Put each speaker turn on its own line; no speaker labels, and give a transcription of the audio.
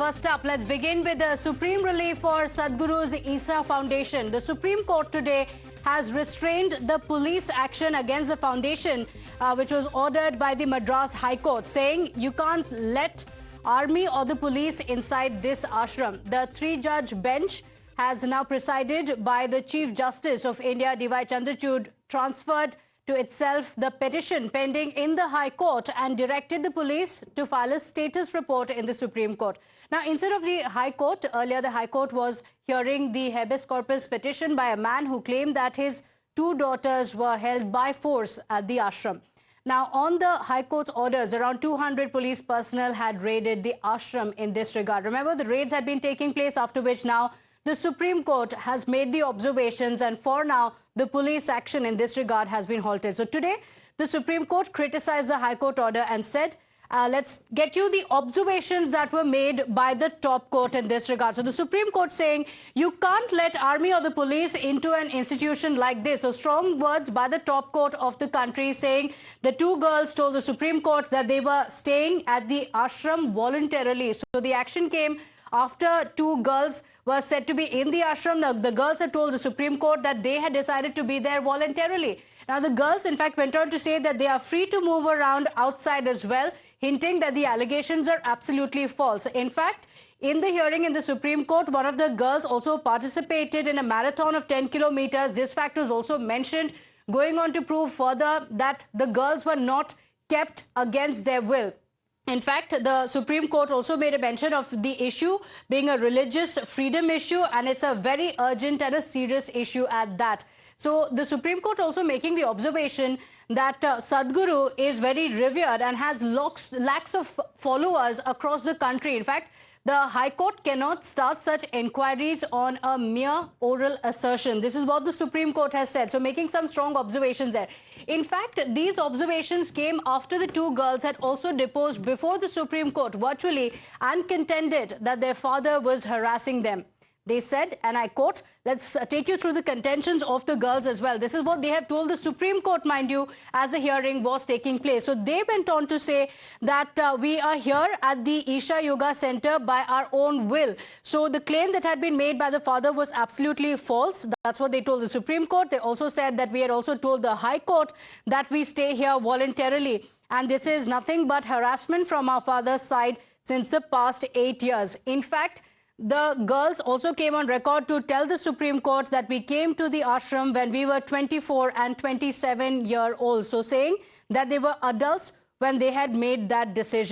First up, let's begin with the Supreme Relief for Sadhguru's Isa Foundation. The Supreme Court today has restrained the police action against the foundation, which was ordered by the Madras High Court, saying you can't let army or the police inside this ashram. The three-judge bench has now presided by the Chief Justice of India, D.Y. Chandrachud, transferred to itself the petition pending in the High Court and directed the police to file a status report in the Supreme Court. Now, instead of the High Court, earlier the High Court was hearing the habeas corpus petition by a man who claimed that his two daughters were held by force at the ashram. Now, on the High Court's orders, around 200 police personnel had raided the ashram in this regard. Remember, the raids had been taking place, after which now the Supreme Court has made the observations, and for now, the police action in this regard has been halted. So today, the Supreme Court criticized the High Court order and said, let's get you the observations that were made by the top court in this regard. So the Supreme Court saying you can't let army or the police into an institution like this. So strong words by the top court of the country, saying the two girls told the Supreme Court that they were staying at the ashram voluntarily. So the action came after two girls were said to be in the ashram. Now, the girls had told the Supreme Court that they had decided to be there voluntarily. Now, the girls, in fact, went on to say that they are free to move around outside as well, hinting that the allegations are absolutely false. In fact, in the hearing in the Supreme Court, one of the girls also participated in a marathon of 10 kilometers. This fact was also mentioned, going on to prove further that the girls were not kept against their will. In fact, the Supreme Court also made a mention of the issue being a religious freedom issue, and it's a very urgent and a serious issue at that. So the Supreme Court also making the observation that Sadhguru is very revered and has lakhs of followers across the country. In fact, the High Court cannot start such inquiries on a mere oral assertion. This is what the Supreme Court has said. So making some strong observations there. In fact, these observations came after the two girls had also deposed before the Supreme Court virtually and contended that their father was harassing them. They said, and I quote, let's take you through the contentions of the girls as well. This is what they have told the Supreme Court, mind you, as the hearing was taking place. So they went on to say that we are here at the Isha Yoga Center by our own will. So the claim that had been made by the father was absolutely false. That's what they told the Supreme Court. They also said that we had also told the High Court that we stay here voluntarily. And this is nothing but harassment from our father's side since the past 8 years. In fact, the girls also came on record to tell the Supreme Court that we came to the ashram when we were 24 and 27-year-olds. So saying that they were adults when they had made that decision.